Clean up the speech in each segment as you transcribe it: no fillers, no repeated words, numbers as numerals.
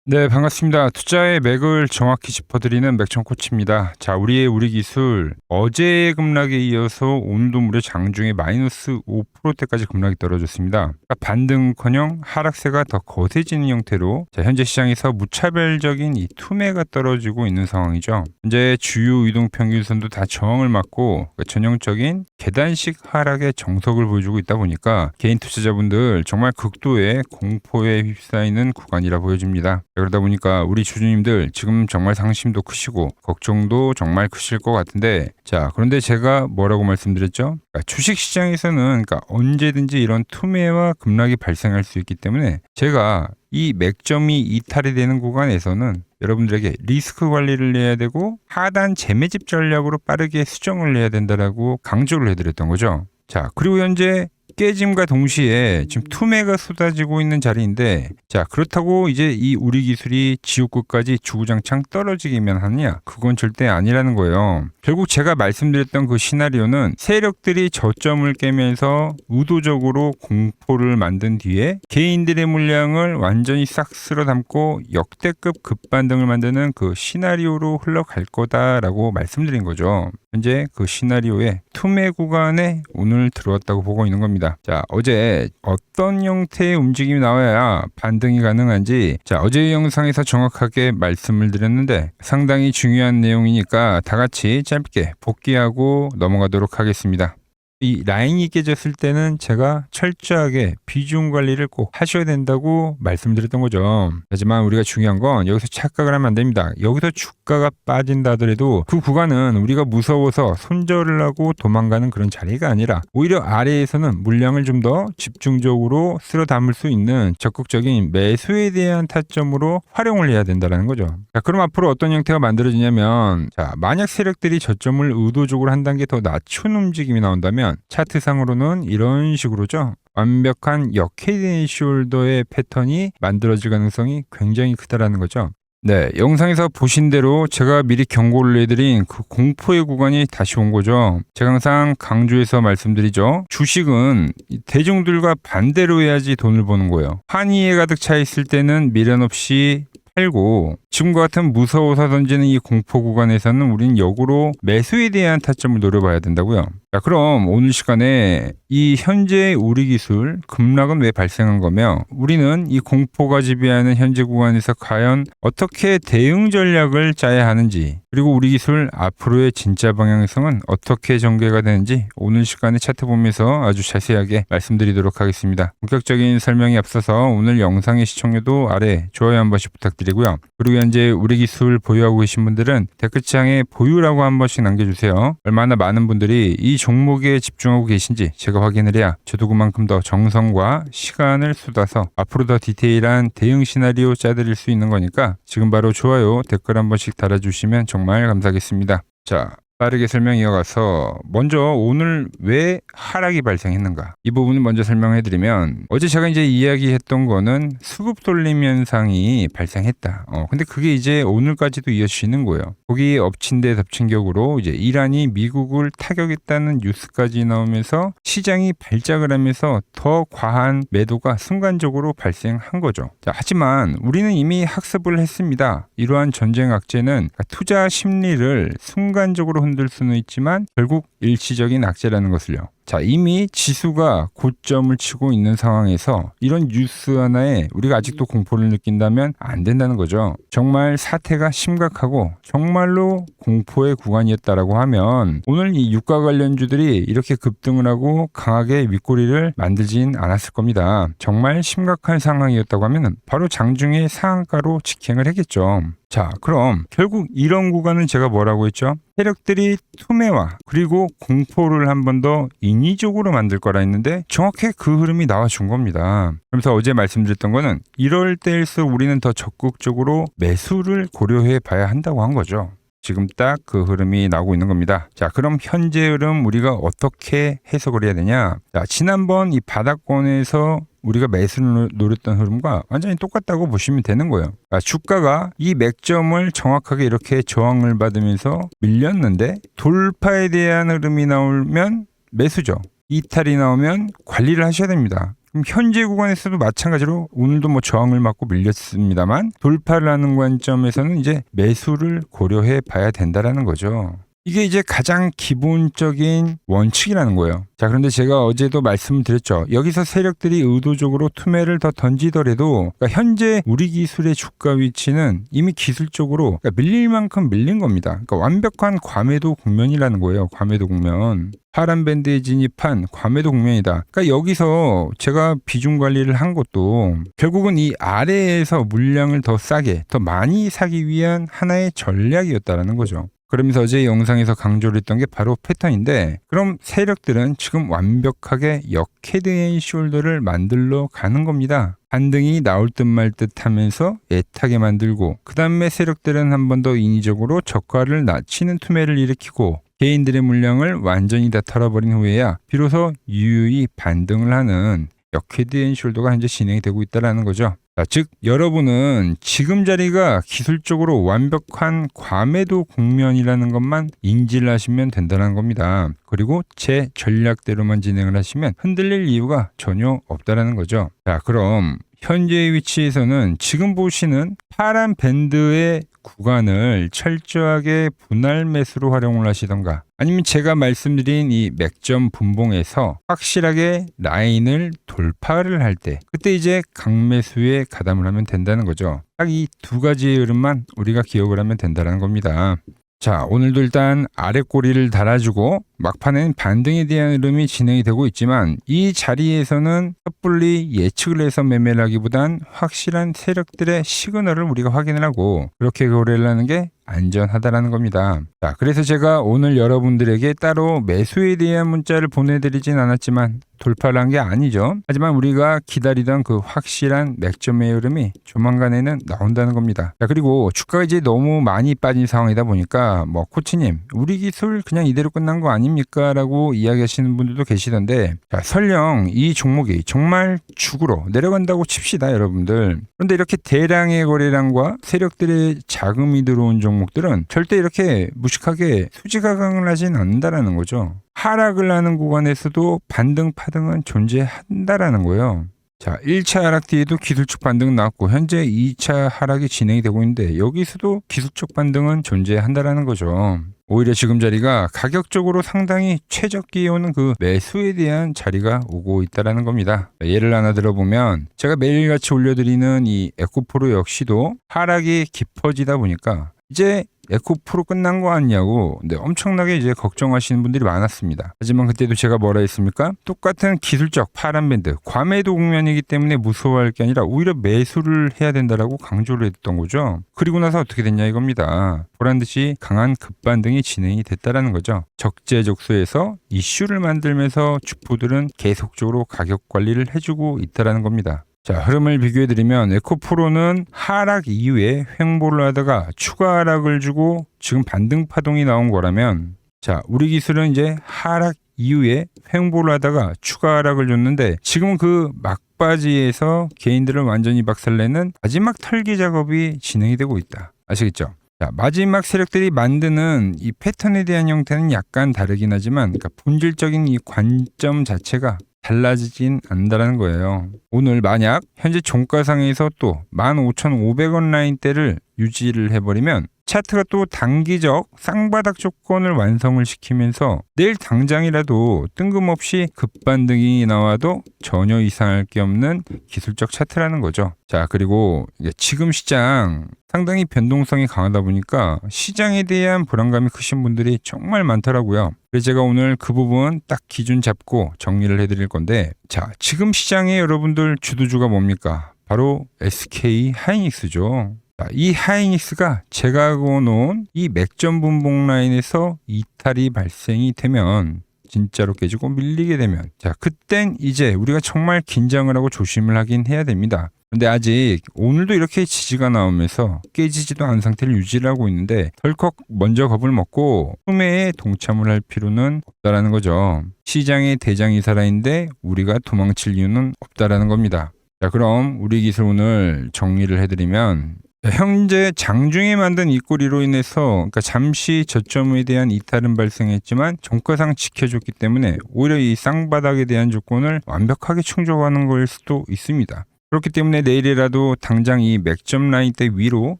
네, 반갑습니다. 투자의 맥을 정확히 짚어드리는 맥천코치입니다. 자, 우리 기술 어제의 급락에 이어서 오늘도 무려 장중에 마이너스 5%대까지 급락이 떨어졌습니다. 그러니까 반등커녕 하락세가 더 거세지는 형태로 현재 시장에서 무차별적인 이 투매가 떨어지고 있는 상황이죠. 현재 주요 이동평균선도 다 저항을 맞고 전형적인 계단식 하락의 정석을 보여주고 있다 보니까 개인 투자자분들 정말 극도의 공포에 휩싸이는 구간이라 보여집니다. 그러다 보니까 우리 주주님들 지금 정말 상심도 크시고 걱정도 정말 크실 것 같은데, 자, 그런데 제가 뭐라고 말씀드렸죠? 그러니까 주식시장에서는 언제든지 이런 투매와 급락이 발생할 수 있기 때문에 제가 이 맥점이 이탈이 되는 구간에서는 여러분들에게 리스크 관리를 해야 되고 하단 재매집 전략으로 빠르게 수정을 해야 된다라고 강조를 해드렸던 거죠. 자, 그리고 현재 깨짐과 동시에 지금 투매가 쏟아지고 있는 자리인데, 자, 그렇다고 이제 이 우리 기술이 지옥구까지 주구장창 떨어지기만 하느냐? 그건 절대 아니라는 거예요. 결국 제가 말씀드렸던 그 시나리오는 세력들이 저점을 깨면서 의도적으로 공포를 만든 뒤에 개인들의 물량을 완전히 싹 쓸어 담고 역대급 급반등을 만드는 그 시나리오로 흘러갈 거다라고 말씀드린 거죠. 현재 그 시나리오의 투매 구간에 오늘 들어왔다고 보고 있는 겁니다. 자, 어제 어떤 형태의 움직임이 나와야 반등이 가능한지, 자, 어제의 영상에서 정확하게 말씀을 드렸는데 상당히 중요한 내용이니까 다 같이 짧게 복귀하고 넘어가도록 하겠습니다. 이 라인이 깨졌을 때는 제가 철저하게 비중 관리를 꼭 하셔야 된다고 말씀드렸던 거죠. 하지만 우리가 중요한 건 여기서 착각을 하면 안 됩니다. 여기서 주가가 빠진다 하더라도 그 구간은 우리가 무서워서 손절을 하고 도망가는 그런 자리가 아니라 오히려 아래에서는 물량을 좀 더 집중적으로 쓸어 담을 수 있는 적극적인 매수에 대한 타점으로 활용을 해야 된다는 거죠. 자, 그럼 앞으로 어떤 형태가 만들어지냐면, 자, 만약 세력들이 저점을 의도적으로 한 단계 더 낮춘 움직임이 나온다면 차트상으로는 이런 식으로죠. 완벽한 역헤드 숄더의 패턴이 만들어질 가능성이 굉장히 크다라는 거죠. 네, 영상에서 보신 대로 제가 미리 경고를 해드린 그 공포의 구간이 다시 온 거죠. 제가 항상 강조해서 말씀드리죠. 주식은 대중들과 반대로 해야지 돈을 버는 거예요. 환희에 가득 차 있을 때는 미련 없이 팔고, 지금과 같은 무서워서 던지는 이 공포 구간에서는 우리는 역으로 매수에 대한 타점을 노려봐야 된다고요. 자, 그럼 오늘 시간에 이 현재 우리 기술 급락은 왜 발생한 거며, 우리는 이 공포가 지배하는 현재 구간에서 과연 어떻게 대응 전략을 짜야 하는지, 그리고 우리 기술 앞으로의 진짜 방향성은 어떻게 전개가 되는지 오늘 시간에 차트 보면서 아주 자세하게 말씀드리도록 하겠습니다. 본격적인 설명에 앞서서 오늘 영상의 시청료도 아래 좋아요 한 번씩 부탁드리고요. 그리고 현재 우리 기술 보유하고 계신 분들은 댓글창에 보유라고 한 번씩 남겨주세요. 얼마나 많은 분들이 이 종목에 집중하고 계신지 제가 확인을 해야 저도 그만큼 더 정성과 시간을 쏟아서 앞으로 더 디테일한 대응 시나리오 짜드릴 수 있는 거니까 지금 바로 좋아요, 댓글 한 번씩 달아주시면 정말 감사하겠습니다. 자, 빠르게 설명 이어가서 먼저 오늘 왜 하락이 발생했는가, 이 부분을 먼저 설명해드리면, 어제 제가 이제 이야기했던 거는 수급 돌림 현상이 발생했다. 근데 그게 이제 오늘까지도 이어지는 거예요. 거기 엎친 데 덮친 격으로 이제 이란이 미국을 타격했다는 뉴스까지 나오면서 시장이 발작을 하면서 더 과한 매도가 순간적으로 발생한 거죠. 자, 하지만 우리는 이미 학습을 했습니다. 이러한 전쟁 악재는 투자 심리를 순간적으로 흔들 수는 있지만 결국 일시적인 악재라는 것을요. 자, 이미 지수가 고점을 치고 있는 상황에서 이런 뉴스 하나에 우리가 아직도 공포를 느낀다면 안 된다는 거죠. 정말 사태가 심각하고 정말로 공포의 구간이었다라고 하면 오늘 이 유가 관련주들이 이렇게 급등을 하고 강하게 윗꼬리를 만들진 않았을 겁니다. 정말 심각한 상황이었다고 하면 바로 장중에 상한가로 직행을 했겠죠. 자, 그럼 결국 이런 구간은 제가 뭐라고 했죠? 세력들이 투매와 그리고 공포를 한 번 더 인위적으로 만들 거라 했는데 정확히 그 흐름이 나와준 겁니다. 그래서 어제 말씀드렸던 거는 이럴 때일수록 우리는 더 적극적으로 매수를 고려해 봐야 한다고 한 거죠. 지금 딱 그 흐름이 나오고 있는 겁니다. 자, 그럼 현재 흐름 우리가 어떻게 해석을 해야 되냐? 자, 지난번 이 바닥권에서 우리가 매수를 노렸던 흐름과 완전히 똑같다고 보시면 되는 거예요. 그러니까 주가가 이 맥점을 정확하게 이렇게 저항을 받으면서 밀렸는데 돌파에 대한 흐름이 나오면 매수죠. 이탈이 나오면 관리를 하셔야 됩니다. 그럼 현재 구간에서도 마찬가지로 오늘도 뭐 저항을 맞고 밀렸습니다만 돌파를 하는 관점에서는 이제 매수를 고려해 봐야 된다라는 거죠. 이게 이제 가장 기본적인 원칙이라는 거예요. 자, 그런데 제가 어제도 말씀드렸죠. 여기서 세력들이 의도적으로 투매를 더 던지더라도 그러니까 현재 우리 기술의 주가 위치는 이미 기술적으로 그러니까 밀릴 만큼 밀린 겁니다. 그러니까 완벽한 과매도 국면이라는 거예요. 과매도 국면. 파란 밴드에 진입한 과매도 국면이다. 그러니까 여기서 제가 비중 관리를 한 것도 결국은 이 아래에서 물량을 더 싸게, 더 많이 사기 위한 하나의 전략이었다라는 거죠. 그러면서 어제 영상에서 강조를 했던 게 바로 패턴인데, 그럼 세력들은 지금 완벽하게 역헤드앤숄더를 만들러 가는 겁니다. 반등이 나올 듯 말 듯 하면서 애타게 만들고, 그 다음에 세력들은 한 번 더 인위적으로 저가를 낮추는 투매를 일으키고 개인들의 물량을 완전히 다 털어버린 후에야 비로소 유유히 반등을 하는 역헤드앤숄더가 현재 진행이 되고 있다는 거죠. 자, 즉 여러분은 지금 자리가 기술적으로 완벽한 과매도 국면이라는 것만 인지를 하시면 된다는 겁니다. 그리고 제 전략대로만 진행을 하시면 흔들릴 이유가 전혀 없다는 거죠. 자, 그럼 현재의 위치에서는 지금 보시는 파란 밴드의 구간을 철저하게 분할 매수로 활용을 하시던가, 아니면 제가 말씀드린 이 맥점 분봉에서 확실하게 라인을 돌파를 할 때 그때 이제 강매수에 가담을 하면 된다는 거죠. 딱 이 두 가지의 흐름만 우리가 기억을 하면 된다는 겁니다. 자, 오늘도 일단 아래 꼬리를 달아주고 막판엔 반등에 대한 흐름이 진행이 되고 있지만, 이 자리에서는 섣불리 예측을 해서 매매를 하기보단 확실한 세력들의 시그널을 우리가 확인을 하고 그렇게 거래를 하는 게 안전하다라는 겁니다. 자, 그래서 제가 오늘 여러분들에게 따로 매수에 대한 문자를 보내드리진 않았지만 돌파를 한 게 아니죠. 하지만 우리가 기다리던 그 확실한 맥점의 흐름이 조만간에는 나온다는 겁니다. 자, 그리고 주가가 이제 너무 많이 빠진 상황이다 보니까 뭐 코치님 우리 기술 그냥 이대로 끝난 거 아닙니까? 라고 이야기하시는 분들도 계시던데, 자, 설령 이 종목이 정말 죽으로 내려간다고 칩시다 여러분들. 그런데 이렇게 대량의 거래량과 세력들의 자금이 들어온 종목들은 절대 이렇게 무식하게 수지가강을 하진 않는다라는 거죠. 하락을 하는 구간에서도 반등 파등은 존재한다라는 거예요. 자, 1차 하락 뒤에도 기술적 반등은 나왔고 현재 2차 하락이 진행이 되고 있는데 여기서도 기술적 반등은 존재한다라는 거죠. 오히려 지금 자리가 가격적으로 상당히 최적기에 오는 그 매수에 대한 자리가 오고 있다라는 겁니다. 예를 하나 들어보면 제가 매일같이 올려드리는 이 에코프로 역시도 하락이 깊어지다 보니까 이제 에코프로 끝난 거 아니냐고 엄청나게 이제 걱정하시는 분들이 많았습니다. 하지만 그때도 제가 뭐라 했습니까? 똑같은 기술적 파란 밴드 과매도 국면이기 때문에 무서워할 게 아니라 오히려 매수를 해야 된다라고 강조를 했던 거죠. 그리고 나서 어떻게 됐냐 이겁니다. 보란듯이 강한 급반등이 진행이 됐다라는 거죠. 적재적소에서 이슈를 만들면서 주포들은 계속적으로 가격 관리를 해주고 있다라는 겁니다. 자, 흐름을 비교해드리면 에코프로는 하락 이후에 횡보를 하다가 추가 하락을 주고 지금 반등 파동이 나온 거라면, 자, 우리 기술은 이제 하락 이후에 횡보를 하다가 추가 하락을 줬는데 지금은 그 막바지에서 개인들을 완전히 박살내는 마지막 털기 작업이 진행이 되고 있다. 아시겠죠? 자, 마지막 세력들이 만드는 이 패턴에 대한 형태는 약간 다르긴 하지만 그러니까 본질적인 이 관점 자체가 달라지진 않는다는 거예요. 오늘 만약 현재 종가상에서 또 15,500원 라인대를 유지를 해버리면 차트가 또 단기적 쌍바닥 조건을 완성을 시키면서 내일 당장이라도 뜬금없이 급반등이 나와도 전혀 이상할 게 없는 기술적 차트라는 거죠. 자, 그리고 지금 시장 상당히 변동성이 강하다 보니까 시장에 대한 불안감이 크신 분들이 정말 많더라고요. 그래서 제가 오늘 그 부분 딱 기준 잡고 정리를 해드릴 건데, 자, 지금 시장에 여러분들 주도주가 뭡니까? 바로 SK 하이닉스죠. 이 하이닉스가 제가 그어놓은 이 맥점 분봉 라인에서 이탈이 발생이 되면, 진짜로 깨지고 밀리게 되면, 자, 그땐 이제 우리가 정말 긴장을 하고 조심을 하긴 해야 됩니다. 근데 아직 오늘도 이렇게 지지가 나오면서 깨지지도 않은 상태를 유지를 하고 있는데 덜컥 먼저 겁을 먹고 소매에 동참을 할 필요는 없다라는 거죠. 시장의 대장이 살아있는데 우리가 도망칠 이유는 없다라는 겁니다. 자, 그럼 우리 기술 오늘 정리를 해드리면 현재 장중에 만든 이 꼬리로 인해서 그러니까 잠시 저점에 대한 이탈은 발생했지만 종가상 지켜줬기 때문에 오히려 이 쌍바닥에 대한 조건을 완벽하게 충족하는 걸 수도 있습니다. 그렇기 때문에 내일이라도 당장 이 맥점 라인대 위로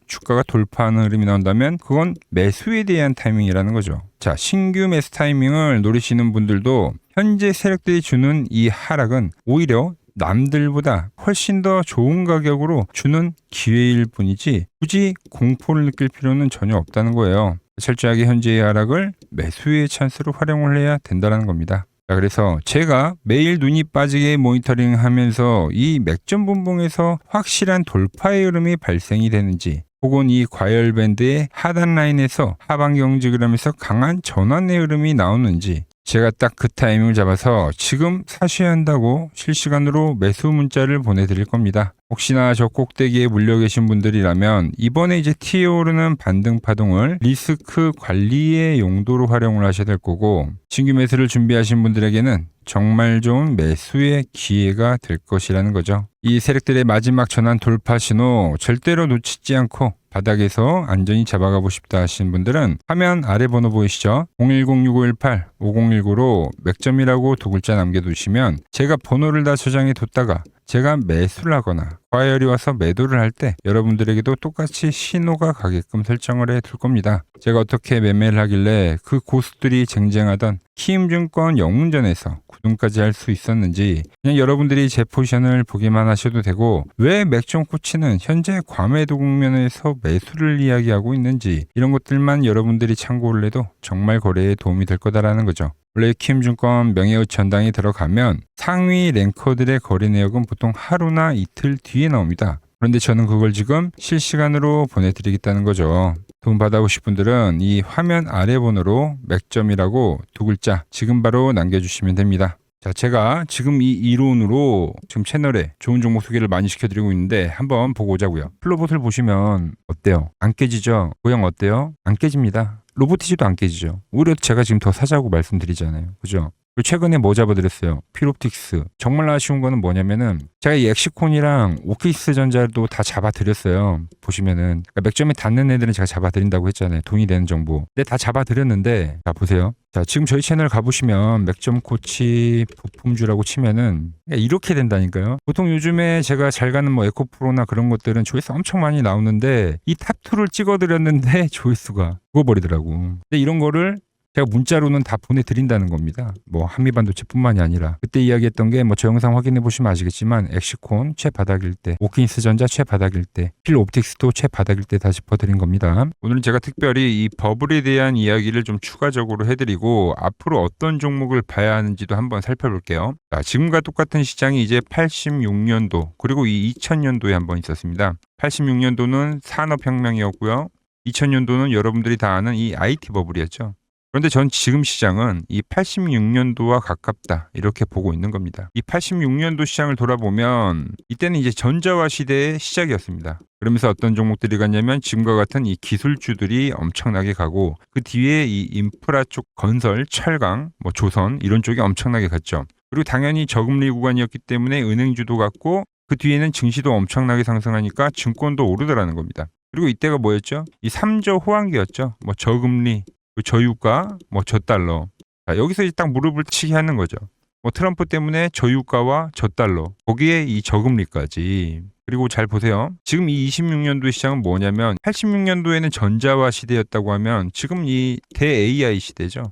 주가가 돌파하는 흐름이 나온다면 그건 매수에 대한 타이밍이라는 거죠. 자, 신규 매수 타이밍을 노리시는 분들도 현재 세력들이 주는 이 하락은 오히려 남들보다 훨씬 더 좋은 가격으로 주는 기회일 뿐이지 굳이 공포를 느낄 필요는 전혀 없다는 거예요. 철저하게 현재의 하락을 매수의 찬스로 활용을 해야 된다는 겁니다. 자, 그래서 제가 매일 눈이 빠지게 모니터링 하면서 이 맥점 분봉에서 확실한 돌파의 흐름이 발생이 되는지 혹은 이 과열밴드의 하단 라인에서 하방 경직을 하면서 강한 전환의 흐름이 나오는지 제가 딱 그 타이밍을 잡아서 지금 사셔야 한다고 실시간으로 매수 문자를 보내드릴 겁니다. 혹시나 저 꼭대기에 물려 계신 분들이라면 이번에 이제 튀에 오르는 반등 파동을 리스크 관리의 용도로 활용을 하셔야 될 거고 신규 매수를 준비하신 분들에게는 정말 좋은 매수의 기회가 될 것이라는 거죠. 이 세력들의 마지막 전환 돌파 신호 절대로 놓치지 않고 바닥에서 안전히 잡아가고 싶다 하시는 분들은 화면 아래 번호 보이시죠? 010-6518-5019로 맥점이라고 두 글자 남겨두시면 제가 번호를 다 저장해 뒀다가 제가 매수를 하거나 과열이 와서 매도를 할 때 여러분들에게도 똑같이 신호가 가게끔 설정을 해 둘 겁니다. 제가 어떻게 매매를 하길래 그 고수들이 쟁쟁하던 키움증권 영웅전에서 9등까지 할 수 있었는지 그냥 여러분들이 제 포지션을 보기만 하셔도 되고 왜 맥점 코치는 현재 과매도 국면에서 매수를 이야기하고 있는지 이런 것들만 여러분들이 참고를 해도 정말 거래에 도움이 될 거다라는 거죠. 원래 키움증권 명예의 전당에 들어가면 상위 랭커들의 거래 내역은 보통 하루나 이틀 뒤에 나옵니다. 그런데 저는 그걸 지금 실시간으로 보내드리겠다는 거죠. 도움 받아보실 분들은 이 화면 아래 번호로 맥점이라고 두 글자 지금 바로 남겨주시면 됩니다. 자, 제가 지금 이 이론으로 지금 채널에 좋은 종목 소개를 많이 시켜드리고 있는데 한번 보고 오자고요. 플로봇을 보시면 어때요? 안 깨지죠? 모양 어때요? 안 깨집니다. 로보티지도 안 깨지죠. 오히려 제가 지금 더 사자고 말씀드리잖아요. 그죠? 그리고 최근에 뭐 잡아드렸어요? 필옵틱스. 정말 아쉬운 거는 뭐냐면은 제가 이 엑시콘이랑 오키스 전자도 다 잡아드렸어요. 보시면은 그러니까 맥점에 닿는 애들은 제가 잡아드린다고 했잖아요. 돈이 되는 정보. 근데 다 잡아드렸는데 자 보세요. 자 지금 저희 채널 가보시면 맥점 코치 부품주라고 치면은 이렇게 된다니까요. 보통 요즘에 제가 잘 가는 뭐 에코프로나 그런 것들은 조회수 엄청 많이 나오는데 이 탑2를 찍어드렸는데 조회수가 죽어버리더라고. 근데 이런 거를 제가 문자로는 다 보내드린다는 겁니다. 뭐 한미반도체뿐만이 아니라 그때 이야기했던 게 뭐 저 영상 확인해 보시면 아시겠지만 엑시콘 최바닥일 때, 오킨스 전자 최바닥일 때, 필옵틱스도 최바닥일 때 다 짚어드린 겁니다. 오늘은 제가 특별히 이 버블에 대한 이야기를 좀 추가적으로 해드리고 앞으로 어떤 종목을 봐야 하는지도 한번 살펴볼게요. 자, 지금과 똑같은 시장이 이제 86년도 그리고 이 2000년도에 한번 있었습니다. 86년도는 산업혁명이었고요. 2000년도는 여러분들이 다 아는 이 IT 버블이었죠. 그런데 전 지금 시장은 이 86년도와 가깝다 이렇게 보고 있는 겁니다. 이 86년도 시장을 돌아보면 이때는 이제 전자화 시대의 시작이었습니다. 그러면서 어떤 종목들이 갔냐면 지금과 같은 이 기술주들이 엄청나게 가고 그 뒤에 이 인프라 쪽 건설, 철강, 뭐 조선 이런 쪽이 엄청나게 갔죠. 그리고 당연히 저금리 구간이었기 때문에 은행주도 갔고 그 뒤에는 증시도 엄청나게 상승하니까 증권도 오르더라는 겁니다. 그리고 이때가 뭐였죠? 이 3조 호황기였죠. 뭐 저금리, 저유가, 뭐 저달러. 자, 여기서 이제 딱 무릎을 치게 하는 거죠. 뭐 트럼프 때문에 저유가와 저달러, 거기에 이 저금리까지. 그리고 잘 보세요. 지금 이 26년도 시장은 뭐냐면 86년도에는 전자화 시대였다고 하면 지금 이 대 AI 시대죠.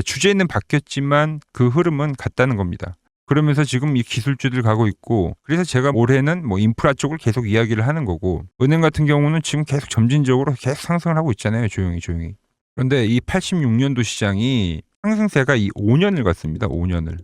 주제는 바뀌었지만 그 흐름은 같다는 겁니다. 그러면서 지금 이 기술주들 가고 있고 그래서 제가 올해는 뭐 인프라 쪽을 계속 이야기를 하는 거고 은행 같은 경우는 지금 계속 점진적으로 계속 상승을 하고 있잖아요. 조용히. 그런데 이 86년도 시장이 상승세가 이 5년을 갔습니다. 5년을.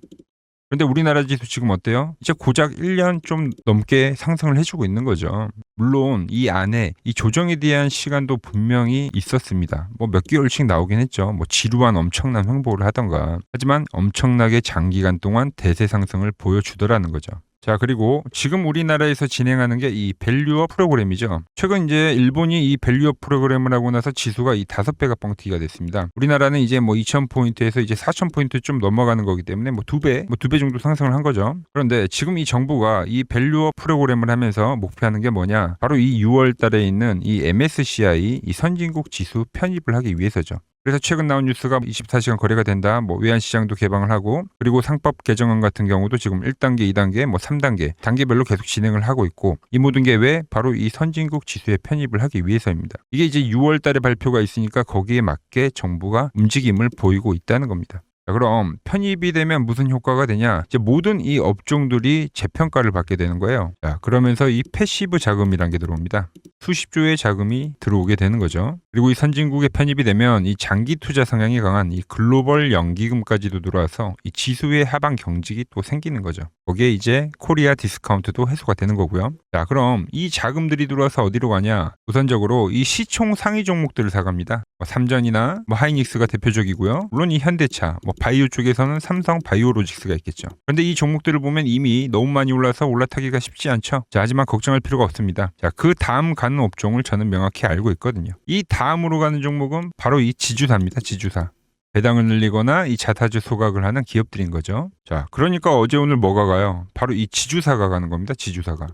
그런데 우리나라 지수 지금 어때요? 이제 고작 1년 좀 넘게 상승을 해주고 있는 거죠. 물론 이 안에 이 조정에 대한 시간도 분명히 있었습니다. 뭐 몇 개월씩 나오긴 했죠. 뭐 지루한 엄청난 횡보를 하던가. 하지만 엄청나게 장기간 동안 대세 상승을 보여주더라는 거죠. 자, 그리고 지금 우리나라에서 진행하는 게 이 밸류업 프로그램이죠. 최근 이제 일본이 이 밸류업 프로그램을 하고 나서 지수가 이 5배가 뻥튀기가 됐습니다. 우리나라는 이제 뭐 2,000포인트에서 이제 4,000포인트 좀 넘어가는 거기 때문에 뭐 2배 정도 상승을 한 거죠. 그런데 지금 이 정부가 이 밸류업 프로그램을 하면서 목표하는 게 뭐냐? 바로 이 6월 달에 있는 이 MSCI 이 선진국 지수 편입을 하기 위해서죠. 그래서 최근 나온 뉴스가 24시간 거래가 된다. 뭐 외환시장도 개방을 하고, 그리고 상법 개정안 같은 경우도 지금 1단계, 2단계, 뭐 3단계, 단계별로 계속 진행을 하고 있고, 이 모든 게 왜? 바로 이 선진국 지수에 편입을 하기 위해서입니다. 이게 이제 6월 달에 발표가 있으니까 거기에 맞게 정부가 움직임을 보이고 있다는 겁니다. 자, 그럼 편입이 되면 무슨 효과가 되냐? 이제 모든 이 업종들이 재평가를 받게 되는 거예요. 자, 그러면서 이 패시브 자금이란 게 들어옵니다. 수십조의 자금이 들어오게 되는 거죠. 그리고 이 선진국에 편입이 되면 이 장기 투자 성향이 강한 이 글로벌 연기금까지도 들어와서 이 지수의 하방 경직이 또 생기는 거죠. 거기에 이제 코리아 디스카운트도 해소가 되는 거고요. 자, 그럼 이 자금들이 들어와서 어디로 가냐? 우선적으로 이 시총 상위 종목들을 사갑니다. 뭐 삼전이나 뭐 하이닉스가 대표적이고요. 물론 이 현대차, 뭐 바이오 쪽에서는 삼성 바이오로직스가 있겠죠. 그런데 이 종목들을 보면 이미 너무 많이 올라서 올라타기가 쉽지 않죠. 자, 하지만 걱정할 필요가 없습니다. 자, 그 다음 가는 업종을 저는 명확히 알고 있거든요. 이 다음으로 가는 종목은 바로 이 지주사입니다. 지주사. 배당을 늘리거나 이 자타주 소각을 하는 기업들인 거죠. 자, 그러니까 어제 오늘 뭐가 가요? 바로 이 지주사가 가는 겁니다. 지주사가.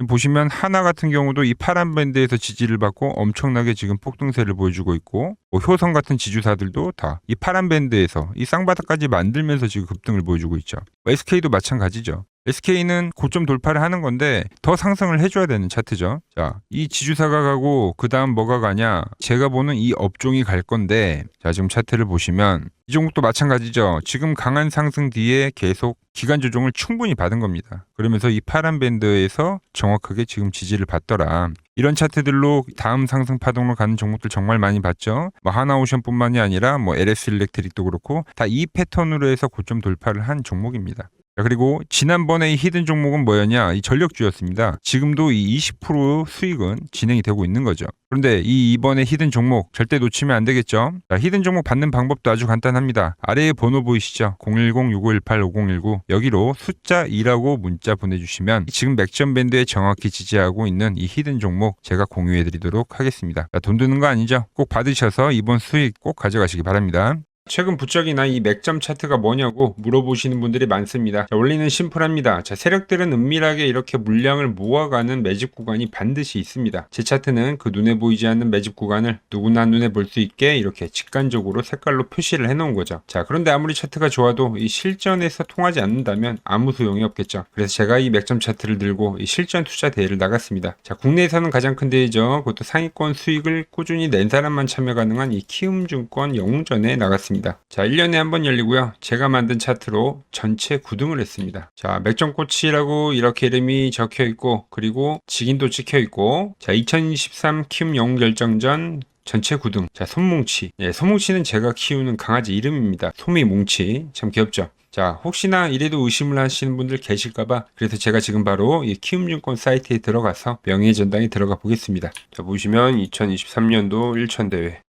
보시면 하나 같은 경우도 이 파란 밴드에서 지지를 받고 엄청나게 지금 폭등세를 보여주고 있고, 뭐 효성 같은 지주사들도 다 이 파란 밴드에서 이 쌍바닥까지 만들면서 지금 급등을 보여주고 있죠. SK도 마찬가지죠. SK는 고점 돌파를 하는 건데 더 상승을 해줘야 되는 차트죠. 자, 이 지주사가 가고 그 다음 뭐가 가냐? 제가 보는 이 업종이 갈 건데, 자, 지금 차트를 보시면 이 종목도 마찬가지죠. 지금 강한 상승 뒤에 계속 기간 조정을 충분히 받은 겁니다. 그러면서 이 파란 밴드에서 정확하게 지금 지지를 받더라. 이런 차트들로 다음 상승 파동으로 가는 종목들 정말 많이 봤죠. 뭐 하나오션뿐만이 아니라 뭐 LS 일렉트릭도 그렇고 다 이 패턴으로 해서 고점 돌파를 한 종목입니다. 자, 그리고 지난번에 이 히든 종목은 뭐였냐? 이 전력주였습니다. 지금도 이 20% 수익은 진행이 되고 있는 거죠. 그런데 이번에 히든 종목 절대 놓치면 안 되겠죠? 자, 히든 종목 받는 방법도 아주 간단합니다. 아래에 번호 보이시죠? 010-6518-5019 여기로 숫자 2라고 문자 보내주시면 지금 맥점 밴드에 정확히 지지하고 있는 이 히든 종목 제가 공유해드리도록 하겠습니다. 자, 돈 드는 거 아니죠? 꼭 받으셔서 이번 수익 꼭 가져가시기 바랍니다. 최근 부쩍이나 이 맥점 차트가 뭐냐고 물어보시는 분들이 많습니다. 자, 원리는 심플합니다. 자, 세력들은 은밀하게 이렇게 물량을 모아가는 매집 구간이 반드시 있습니다. 제 차트는 그 눈에 보이지 않는 매집 구간을 누구나 눈에 볼 수 있게 이렇게 직관적으로 색깔로 표시를 해놓은 거죠. 자, 그런데 아무리 차트가 좋아도 이 실전에서 통하지 않는다면 아무 소용이 없겠죠. 그래서 제가 이 맥점 차트를 들고 이 실전 투자 대회를 나갔습니다. 자, 국내에서는 가장 큰 대회죠. 그것도 상위권 수익을 꾸준히 낸 사람만 참여 가능한 이 키움증권 영웅전에 나갔습니다. 자, 1년에 한 번 열리고요. 제가 만든 차트로 전체 9등을 했습니다. 자, 맥점코치라고 이렇게 이름이 적혀 있고, 그리고 직인도 찍혀 있고, 자, 2023 키움 영웅 결정전 전체 9등. 자, 손뭉치. 예, 손뭉치는 제가 키우는 강아지 이름입니다. 소미뭉치. 참 귀엽죠? 자, 혹시나 이래도 의심을 하시는 분들 계실까봐 그래서 제가 지금 바로 이 키움증권 사이트에 들어가서 명예의 전당에 들어가 보겠습니다. 자, 보시면 2023년도 1천대회.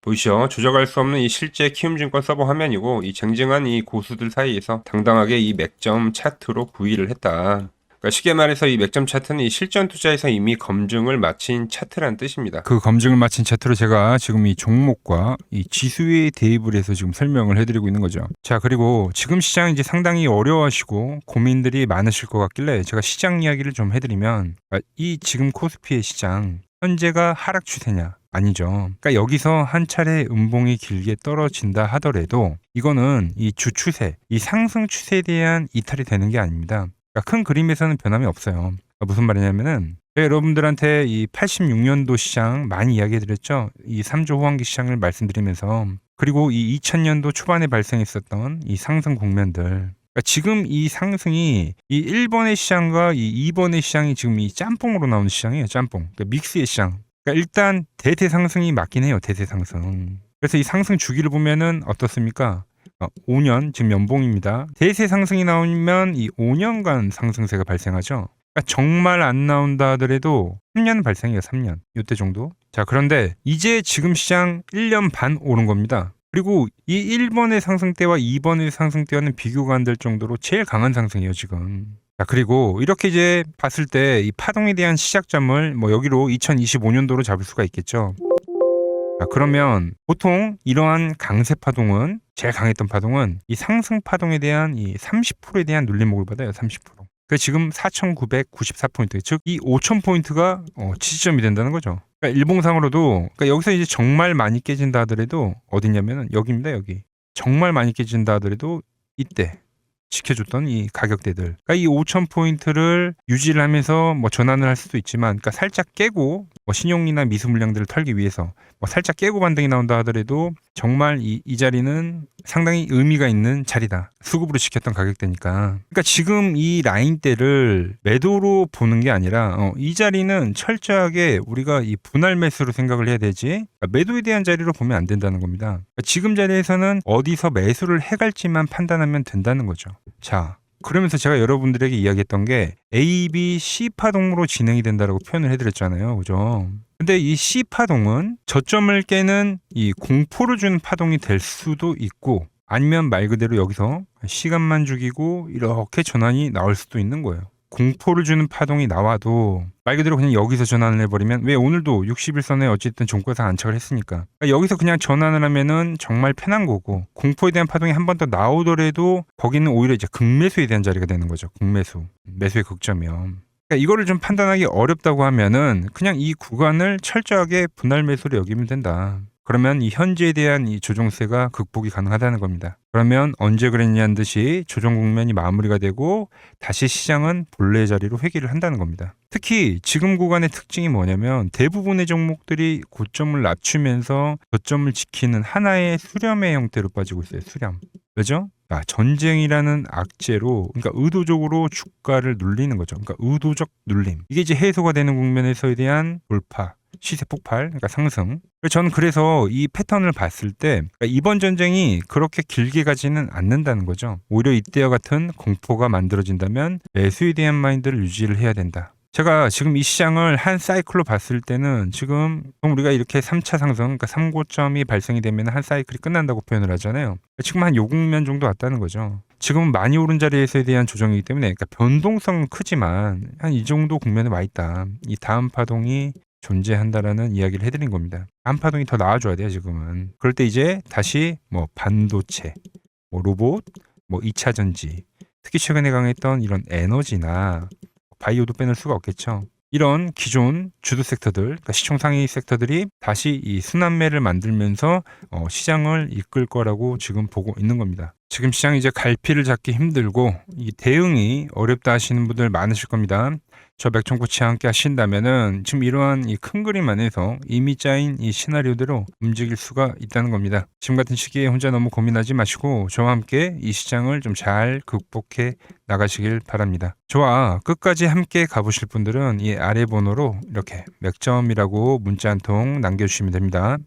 보이시죠? 조작할 수 없는 이 실제 키움증권 서버 화면이고, 이 쟁쟁한 이 고수들 사이에서 당당하게 이 맥점 차트로 구위를 했다. 그러니까 쉽게 말해서 이 맥점 차트는 이 실전 투자에서 이미 검증을 마친 차트란 뜻입니다. 그 검증을 마친 차트로 제가 지금 이 종목과 이 지수에 대입을 해서 지금 설명을 해드리고 있는 거죠. 자, 그리고 지금 시장 이제 상당히 어려워하시고 고민들이 많으실 것 같길래 제가 시장 이야기를 좀 해드리면, 이 지금 코스피의 시장 현재가 하락 추세냐? 아니죠. 그러니까 여기서 한 차례 음봉이 길게 떨어진다 하더라도 이거는 이 주추세, 이 상승 추세에 대한 이탈이 되는 게 아닙니다. 그러니까 큰 그림에서는 변함이 없어요. 그러니까 무슨 말이냐면은 제가 여러분들한테 이 86년도 시장 많이 이야기해드렸죠. 이 3조 호황기 시장을 말씀드리면서, 그리고 이 2000년도 초반에 발생했었던 이 상승 국면들. 그러니까 지금 이 상승이 이 1번의 시장과 이 2번의 시장이 지금 이 짬뽕으로 나오는 시장이에요. 짬뽕. 그러니까 믹스의 시장. 그러니까 일단 대세 상승이 맞긴 해요. 대세 상승. 그래서 이 상승 주기를 보면은 어떻습니까? 5년 지금 연봉입니다. 대세 상승이 나오면 이 5년간 상승세가 발생하죠. 그러니까 정말 안 나온다 하더라도 3년 발생해요. 3년. 이때 정도. 자, 그런데 이제 지금 시장 1년 반 오른 겁니다. 그리고 이 1번의 상승대와 2번의 상승대와는 비교가 안 될 정도로 제일 강한 상승이에요, 지금. 자, 그리고 이렇게 이제 봤을 때 이 파동에 대한 시작점을 뭐 여기로 2025년도로 잡을 수가 있겠죠. 자, 그러면 보통 이러한 강세 파동은, 제일 강했던 파동은 이 상승 파동에 대한 이 30%에 대한 눌림목을 받아요. 30%. 그 지금 4,994포인트, 즉 이 5,000포인트가 지지점이 된다는 거죠. 그러니까 일봉상으로도, 그러니까 여기서 이제 정말 많이 깨진다 하더라도 어디냐면은 여기입니다. 여기. 정말 많이 깨진다 하더라도 이때 지켜줬던 이 가격대들. 그러니까 이 5,000포인트를 유지를 하면서 뭐 전환을 할 수도 있지만, 그러니까 살짝 깨고 뭐 신용이나 미수 물량들을 털기 위해서 뭐 살짝 깨고 반등이 나온다 하더라도 정말 이 자리는 상당히 의미가 있는 자리다. 수급으로 지켰던 가격대니까. 그러니까 지금 이 라인대를 매도로 보는 게 아니라 이 자리는 철저하게 우리가 이 분할 매수로 생각을 해야 되지, 그러니까 매도에 대한 자리로 보면 안 된다는 겁니다. 그러니까 지금 자리에서는 어디서 매수를 해갈지만 판단하면 된다는 거죠. 자, 그러면서 제가 여러분들에게 이야기했던 게 A, B, C 파동으로 진행이 된다라고 표현을 해드렸잖아요. 그죠? 근데 이 C 파동은 저점을 깨는 이 공포를 주는 파동이 될 수도 있고, 아니면 말 그대로 여기서 시간만 죽이고 이렇게 전환이 나올 수도 있는 거예요. 공포를 주는 파동이 나와도 말 그대로 그냥 여기서 전환을 해버리면, 왜 오늘도 60일선에 어쨌든 종가에서 안착을 했으니까, 그러니까 여기서 그냥 전환을 하면은 정말 편한 거고, 공포에 대한 파동이 한 번 더 나오더라도 거기는 오히려 이제 극매수에 대한 자리가 되는 거죠. 극매수, 매수의 극점이요. 그러니까 이거를 좀 판단하기 어렵다고 하면은 그냥 이 구간을 철저하게 분할 매수로 여기면 된다. 그러면 이 현재에 대한 이 조정세가 극복이 가능하다는 겁니다. 그러면 언제 그랬냐는 듯이 조정 국면이 마무리가 되고 다시 시장은 본래의 자리로 회귀를 한다는 겁니다. 특히 지금 구간의 특징이 뭐냐면 대부분의 종목들이 고점을 낮추면서 저점을 지키는 하나의 수렴의 형태로 빠지고 있어요. 수렴. 왜죠? 전쟁이라는 악재로, 그러니까 의도적으로 주가를 눌리는 거죠. 그러니까 의도적 눌림. 이게 이제 해소가 되는 국면에서에 대한 돌파, 시세 폭발, 그러니까 상승. 저는 그래서 이 패턴을 봤을 때 그러니까 이번 전쟁이 그렇게 길게 가지는 않는다는 거죠. 오히려 이때와 같은 공포가 만들어진다면 매수에 대한 마인드를 유지를 해야 된다. 제가 지금 이 시장을 한 사이클로 봤을 때는 지금 우리가 이렇게 3차 상승, 그러니까 3고점이 발생이 되면 한 사이클이 끝난다고 표현을 하잖아요. 지금 한 요 국면 정도 왔다는 거죠. 지금은 많이 오른 자리에서에 대한 조정이기 때문에, 그러니까 변동성은 크지만 한 이 정도 국면에 와 있다. 이 다음 파동이 존재한다라는 이야기를 해드린 겁니다. 다음 파동이 더 나와줘야 돼요, 지금은. 그럴 때 이제 다시 뭐 반도체, 뭐 로봇, 뭐 2차 전지, 특히 최근에 강했던 이런 에너지나 바이오도 빼놓을 수가 없겠죠. 이런 기존 주도 섹터들, 그러니까 시총 상위 섹터들이 다시 이 순환매를 만들면서 시장을 이끌 거라고 지금 보고 있는 겁니다. 지금 시장이 이제 갈피를 잡기 힘들고 이 대응이 어렵다 하시는 분들 많으실 겁니다. 저 맥청코치와 함께 하신다면은 지금 이러한 이 큰 그림 안에서 이미 짜인 이 시나리오대로 움직일 수가 있다는 겁니다. 지금 같은 시기에 혼자 너무 고민하지 마시고 저와 함께 이 시장을 좀 잘 극복해 나가시길 바랍니다. 저와 끝까지 함께 가보실 분들은 이 아래 번호로 이렇게 맥점이라고 문자 한 통 남겨주시면 됩니다.